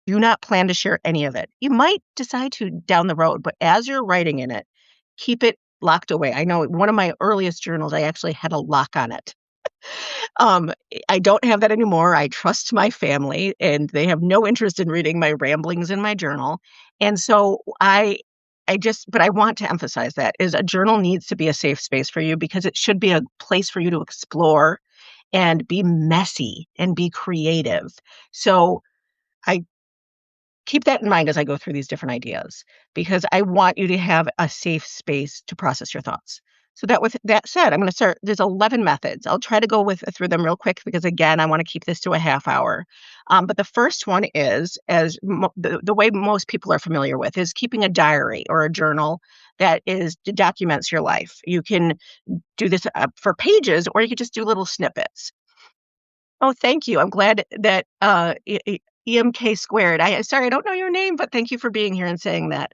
do not plan to share any of it. You might decide to down the road, but as you're writing in it, keep it locked away. I know one of my earliest journals, I actually had a lock on it. Um, I don't have that anymore. I trust my family, and they have no interest in reading my ramblings in my journal. And so but I want to emphasize that is a journal needs to be a safe space for you because it should be a place for you to explore and be messy and be creative. So I keep that in mind as I go through these different ideas because I want you to have a safe space to process your thoughts. So that with that said, I'm going to start. There's 11 methods. I'll try to go through them real quick because again, I want to keep this to a half hour. But the first one is, the way most people are familiar with, is keeping a diary or a journal documents your life. You can do this for pages, or you could just do little snippets. Oh, thank you. I'm glad that EMK squared. Sorry, I don't know your name, but thank you for being here and saying that.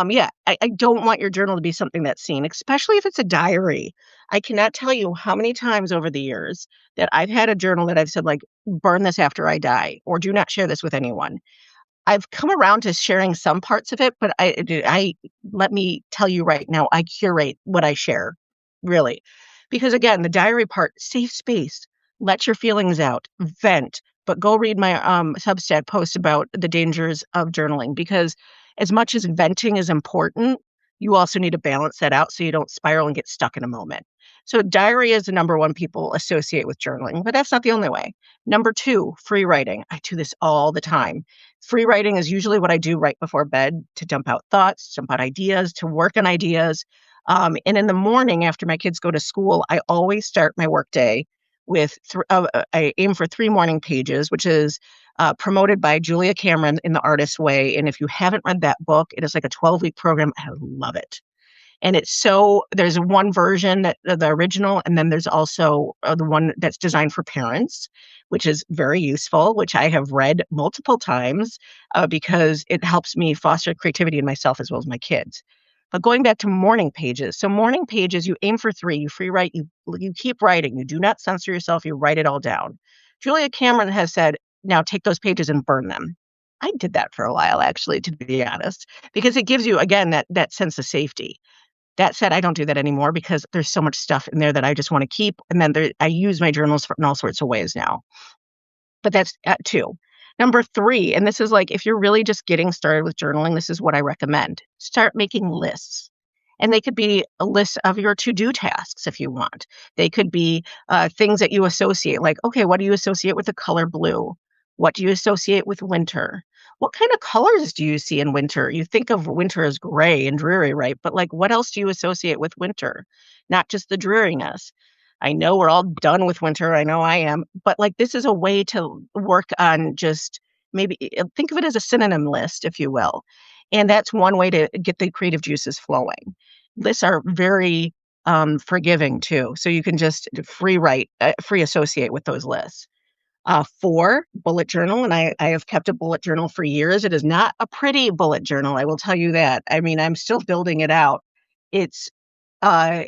Yeah, I don't want your journal to be something that's seen, especially if it's a diary. I cannot tell you how many times over the years that I've had a journal that I've said, like, burn this after I die, or do not share this with anyone. I've come around to sharing some parts of it, but let me tell you right now, I curate what I share, really. Because again, the diary part, safe space, let your feelings out, vent, but go read my Substack post about the dangers of journaling because as much as venting is important, you also need to balance that out so you don't spiral and get stuck in a moment. So diary is the number one people associate with journaling, but that's not the only way. Number two, free writing. I do this all the time. Free writing is usually what I do right before bed to dump out thoughts, dump out ideas, to work on ideas. And in the morning after my kids go to school, I always start my workday with, I aim for 3 morning pages, which is promoted by Julia Cameron in The Artist's Way. And if you haven't read that book, it is like a 12-week program. I love it. And there's one version the original, and then there's also the one that's designed for parents, which is very useful, which I have read multiple times because it helps me foster creativity in myself as well as my kids. But going back to morning pages. So morning pages, you aim for 3, you free write, you keep writing, you do not censor yourself, you write it all down. Julia Cameron has said, now take those pages and burn them. I did that for a while, actually, to be honest, because it gives you, again, that sense of safety. That said, I don't do that anymore because there's so much stuff in there that I just want to keep. And then I use my journals in all sorts of ways now. But that's 2. Number 3, and this is like, if you're really just getting started with journaling, this is what I recommend. Start making lists. And they could be a list of your to-do tasks if you want. They could be things that you associate, like, okay, what do you associate with the color blue? What do you associate with winter? What kind of colors do you see in winter? You think of winter as gray and dreary, right? But like, what else do you associate with winter? Not just the dreariness. I know we're all done with winter. I know I am. But like, this is a way to work on just maybe think of it as a synonym list, if you will. And that's one way to get the creative juices flowing. Lists are very forgiving too. So you can just free write, free associate with those lists. 4, bullet journal. And I have kept a bullet journal for years. It is not a pretty bullet journal. I will tell you that. I mean, I'm still building it out. It's, uh,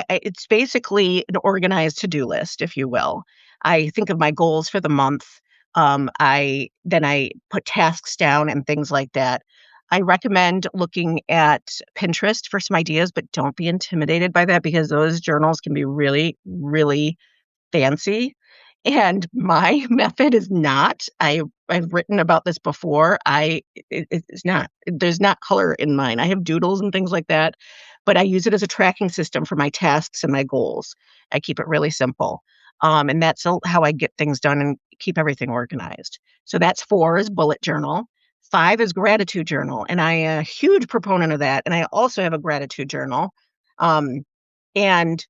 it's basically an organized to-do list, if you will. I think of my goals for the month. I put tasks down and things like that. I recommend looking at Pinterest for some ideas, but don't be intimidated by that because those journals can be really, really fancy. And my method is not. I've written about this before. It's not. There's not color in mine. I have doodles and things like that, but I use it as a tracking system for my tasks and my goals. I keep it really simple. And that's how I get things done and keep everything organized. So that's 4 is bullet journal. 5 is gratitude journal. And I am a huge proponent of that. And I also have a gratitude journal. And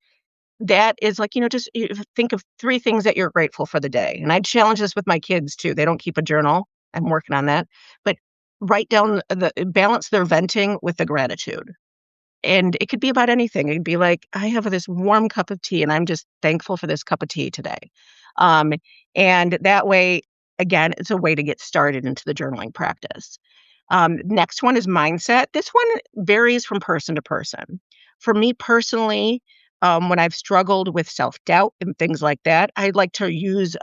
that is like, just you think of 3 things that you're grateful for the day. And I challenge this with my kids too. They don't keep a journal. I'm working on that. But write down balance their venting with the gratitude. And it could be about anything. It'd be like, I have this warm cup of tea and I'm just thankful for this cup of tea today. And that way, again, it's a way to get started into the journaling practice. Next one is mindset. This one varies from person to person. For me personally, when I've struggled with self-doubt and things like that, I like to use,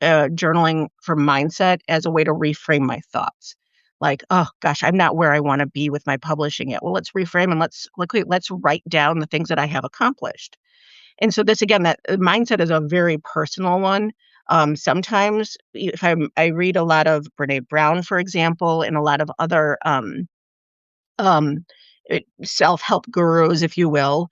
journaling for mindset as a way to reframe my thoughts. Like, "Oh gosh, I'm not where I wanna be with my publishing yet." Well, let's reframe and let's write down the things that I have accomplished. And so this again, that mindset is a very personal one. Sometimes if I read a lot of Brené Brown, for example, and a lot of other, um, self-help gurus, if you will,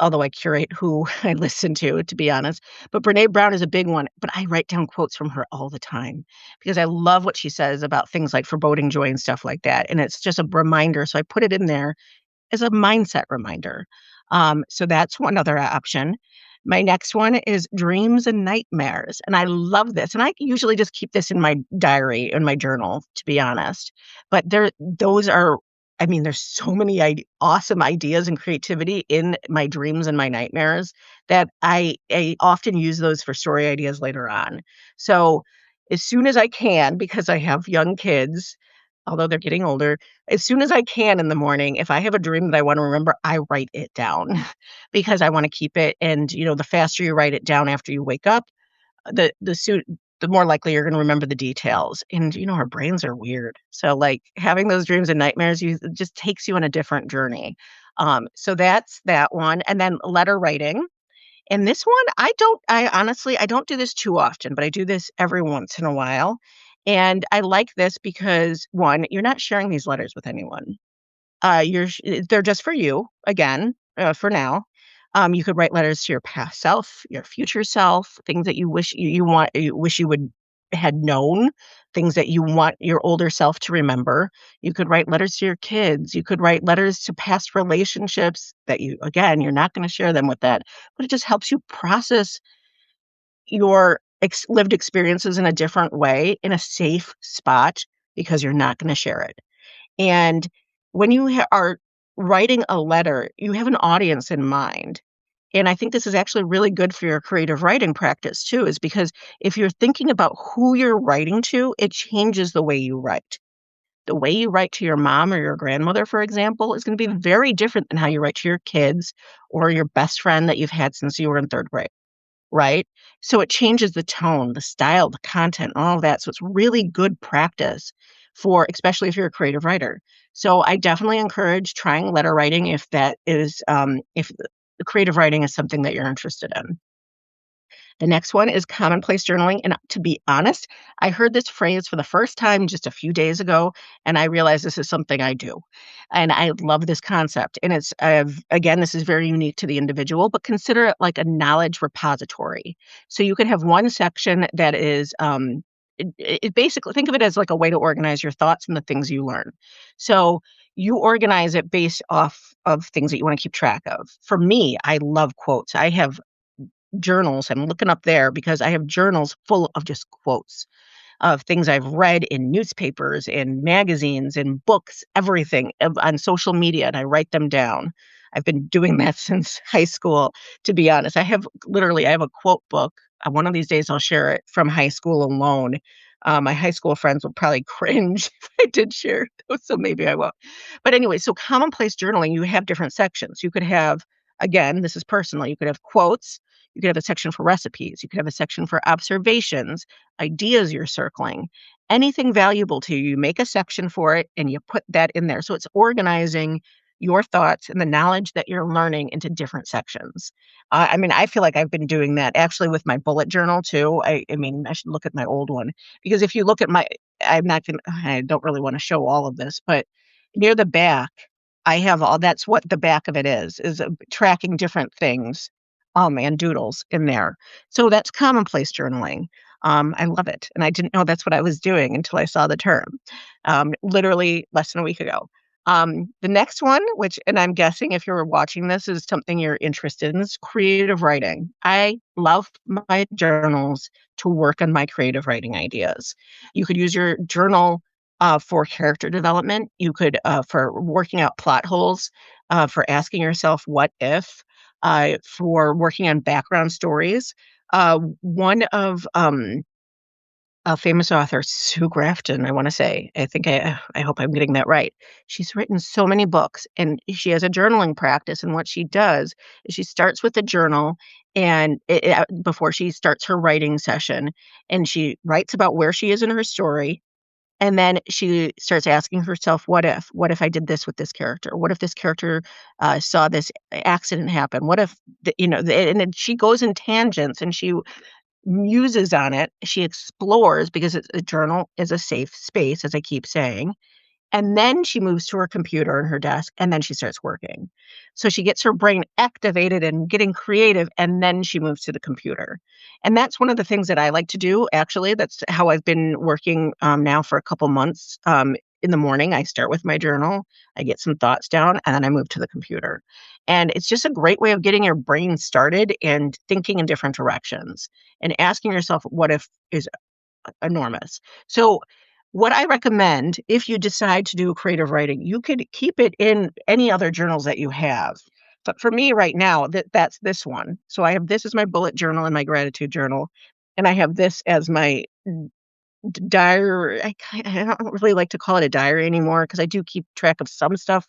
although I curate who I listen to be honest. But Brené Brown is a big one, but I write down quotes from her all the time because I love what she says about things like foreboding joy and stuff like that, and it's just a reminder, so I put it in there as a mindset reminder. So that's one other option. My next one is dreams and nightmares. And I love this. And I usually just keep this in my diary, in my journal, to be honest. But those are, I mean, there's so many awesome ideas and creativity in my dreams and my nightmares that I often use those for story ideas later on. So as soon as I can, because I have young kids, although they're getting older, as soon as I can in the morning, if I have a dream that I wanna remember, I write it down because I wanna keep it, and, the faster you write it down after you wake up, the more likely you're gonna remember the details, and, our brains are weird. So, like, having those dreams and nightmares, it just takes you on a different journey. So that's that one, and then letter writing. And this one, I honestly, I don't do this too often, but I do this every once in a while. And I like this because, 1, you're not sharing these letters with anyone. They're just for you, again, for now. You could write letters to your past self, your future self, things that you wish you would had known, things that you want your older self to remember. You could write letters to your kids. You could write letters to past relationships that you're not gonna share them with that, but it just helps you process your lived experiences in a different way, in a safe spot, because you're not gonna share it. And when you are writing a letter, you have an audience in mind. And I think this is actually really good for your creative writing practice too, is because if you're thinking about who you're writing to, it changes the way you write. The way you write to your mom or your grandmother, for example, is going to be very different than how you write to your kids or your best friend that you've had since you were in third grade, right? So it changes the tone, the style, the content, all of that. So it's really good practice for, especially if you're a creative writer. So I definitely encourage trying letter writing if that is, if the creative writing is something that you're interested in. The next one is commonplace journaling. And to be honest, I heard this phrase for the first time just a few days ago, and I realized this is something I do. And I love this concept. And again, this is very unique to the individual, but consider it like a knowledge repository. So you could have one section that is, it basically, think of it as like a way to organize your thoughts and the things you learn. So you organize it based off of things that you want to keep track of. For me, I love quotes. I have journals. I'm looking up there because I have journals full of just quotes of things I've read in newspapers, in magazines, in books, everything on social media, and I write them down. I've been doing that since high school, to be honest. I have a quote book. One of these days I'll share it from high school alone. My high school friends will probably cringe if I did share those, so maybe I won't. But anyway, so commonplace journaling, you have different sections. You could have, again, this is personal. You could have quotes. You could have a section for recipes. You could have a section for observations, ideas you're circling, anything valuable to you. You make a section for it and you put that in there. So it's organizing your thoughts and the knowledge that you're learning into different sections. I mean, I feel like I've been doing that actually with my bullet journal too. I mean, I should look at my old one because if you look at I'm not going to, I don't really want to show all of this, but near the back, I have that's what the back of it is tracking different things, and doodles in there. So that's commonplace journaling. I love it, and I didn't know that's what I was doing until I saw the term, literally less than a week ago. The next one, which and I'm guessing if you're watching this is something you're interested in, is creative writing. I love my journals to work on my creative writing ideas. You could use your journal for character development. You could for working out plot holes, for asking yourself what if, for working on background stories. One of a famous author, Sue Grafton, I wanna say. I hope I'm getting that right. She's written so many books, and she has a journaling practice, and what she does is she starts with a journal and before she starts her writing session, and she writes about where she is in her story, and then she starts asking herself, "What if? What if I did this with this character? What if this character, saw this accident happen? What if" and then she goes in tangents, and she muses on it, she explores because a journal is a safe space, as I keep saying, and then she moves to her computer and her desk, and then she starts working. So she gets her brain activated and getting creative, and then she moves to the computer. And that's one of the things that I like to do, actually. That's how I've been working now for a couple months. In the morning, I start with my journal, I get some thoughts down, and then I move to the computer. And it's just a great way of getting your brain started and thinking in different directions and asking yourself, what if is enormous. So, what I recommend if you decide to do creative writing, you could keep it in any other journals that you have. But for me right now, that's this one. So I have this as my bullet journal and my gratitude journal, and I have this as my diary. I don't really like to call it a diary anymore because I do keep track of some stuff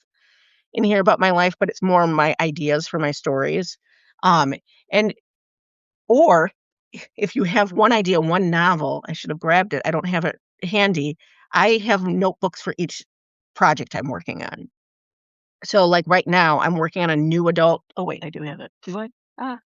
in here about my life, but it's more my ideas for my stories. Um, and or if you have one idea, one novel, I should have grabbed it. I don't have it handy. I have notebooks for each project I'm working on. So, like right now, I'm working on a new adult. Oh, wait, I do have it. Do I? Ah,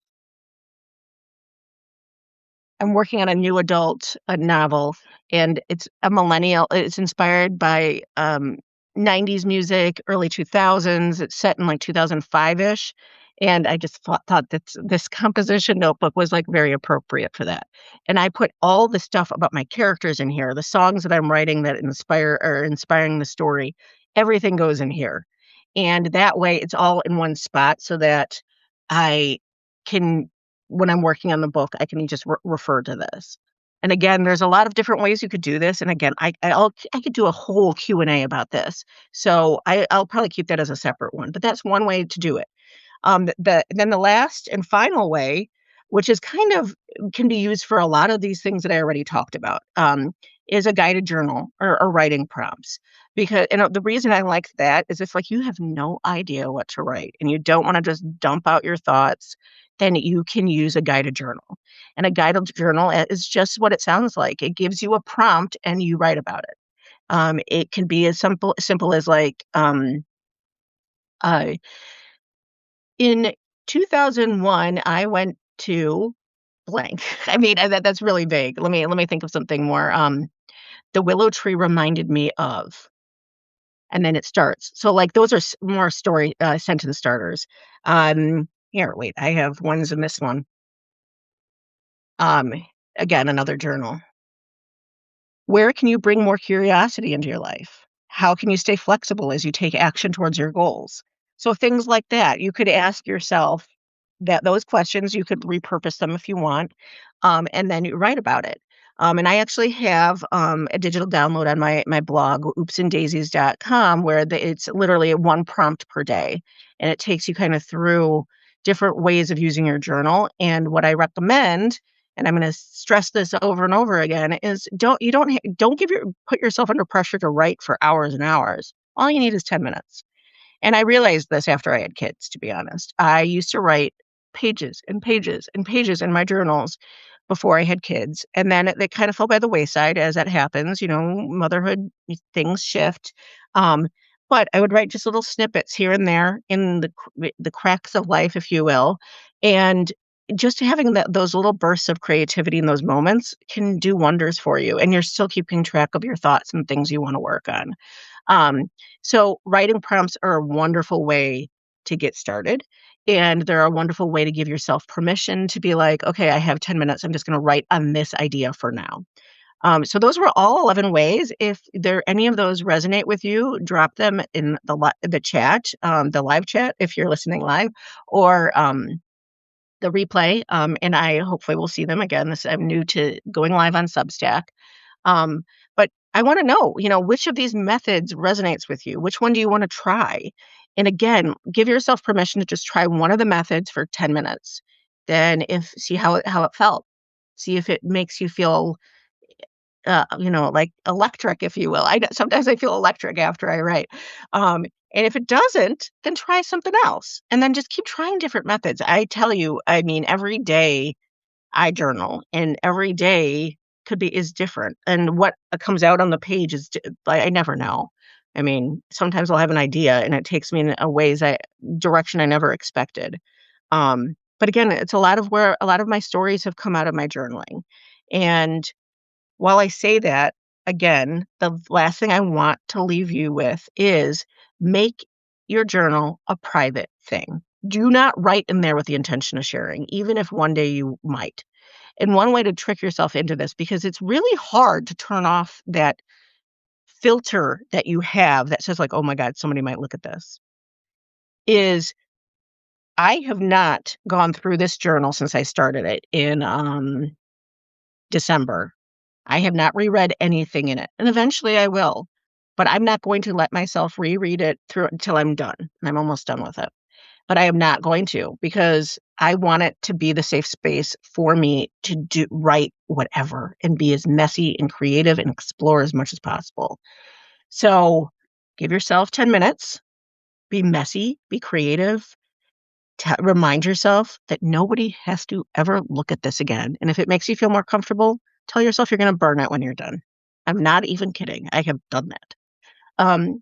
I'm working on a new adult novel, and it's a millennial. It's inspired by 90s music, early 2000s. It's set in like 2005-ish. And I just thought that this composition notebook was like very appropriate for that. And I put all the stuff about my characters in here, the songs that I'm writing that inspire or inspiring the story. Everything goes in here. And that way it's all in one spot so that I can when I'm working on the book, I can just refer to this. And again, there's a lot of different ways you could do this. And again, I could do a whole Q&A about this. So I'll probably keep that as a separate one. But that's one way to do it. Then the last and final way, which is kind of can be used for a lot of these things that I already talked about, is a guided journal or writing prompts. Because the reason I like that is if like you have no idea what to write and you don't want to just dump out your thoughts, then you can use a guided journal. And a guided journal is just what it sounds like. It gives you a prompt and you write about it. It can be as simple as like uh, in 2001, I went to blank. I mean, that's really vague. Let me think of something more. The willow tree reminded me of, and then it starts. So, like, those are more story sentence starters. Here, wait, I have ones in this one. Um, Again, another journal. Where can you bring more curiosity into your life? How can you stay flexible as you take action towards your goals? So things like that, you could ask yourself that those questions, you could repurpose them if you want, and then you write about it. And I actually have a digital download on my blog, oopsanddaisies.com, where it's literally one prompt per day, and it takes you kind of through different ways of using your journal. And what I recommend and I'm gonna stress this over and over again, is don't put yourself under pressure to write for hours and hours. All you need is 10 minutes. And I realized this after I had kids, to be honest. I used to write pages and pages and pages in my journals before I had kids, and then they kind of fell by the wayside as that happens, motherhood, things shift. Um, but I would write just little snippets here and there in the cracks of life, if you will, and just having those little bursts of creativity in those moments can do wonders for you, and you're still keeping track of your thoughts and things you wanna work on. Um, so writing prompts are a wonderful way to get started. And they're a wonderful way to give yourself permission to be like, okay, I have 10 minutes. I'm just going to write on this idea for now. So those were all 11 ways. If there any of those resonate with you, drop them in the chat, the live chat, if you're listening live, or the replay. And I hopefully will see them again. I'm new to going live on Substack. But I want to know, which of these methods resonates with you? Which one do you want to try? And again, give yourself permission to just try one of the methods for 10 minutes. Then see how it felt. See if it makes you feel like electric, if you will. Sometimes I feel electric after I write. Um, and if it doesn't, then try something else, and then just keep trying different methods. I tell you, I mean, every day I journal, and every day is different, and what comes out on the page I never know. I mean, sometimes I'll have an idea, and it takes me in a direction I never expected. But again, it's a lot of where a lot of my stories have come out of my journaling, and while I say that, again, the last thing I want to leave you with is make your journal a private thing. Do not write in there with the intention of sharing, even if one day you might. And one way to trick yourself into this, because it's really hard to turn off that filter that you have that says like, "Oh my god, somebody might look at this," is I have not gone through this journal since I started it in, December. I have not reread anything in it, and eventually I will, but I'm not going to let myself reread it through until I'm done, and I'm almost done with it. But I am not going to, because I want it to be the safe space for me to write whatever and be as messy and creative and explore as much as possible. So, give yourself 10 minutes, be messy, be creative, remind yourself that nobody has to ever look at this again, and if it makes you feel more comfortable, tell yourself you're gonna burn it when you're done. I'm not even kidding, I have done that. Um,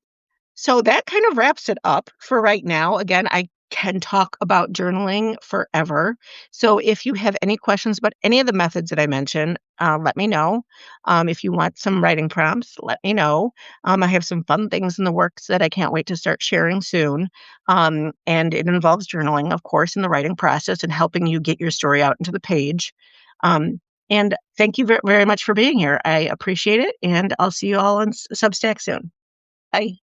so that kind of wraps it up for right now. Again, I can talk about journaling forever. So if you have any questions about any of the methods that I mentioned, let me know. If you want some writing prompts, let me know. I have some fun things in the works that I can't wait to start sharing soon. And it involves journaling, of course, in the writing process and helping you get your story out into the page. And thank you very much for being here. I appreciate it. And I'll see you all on Substack soon. Bye.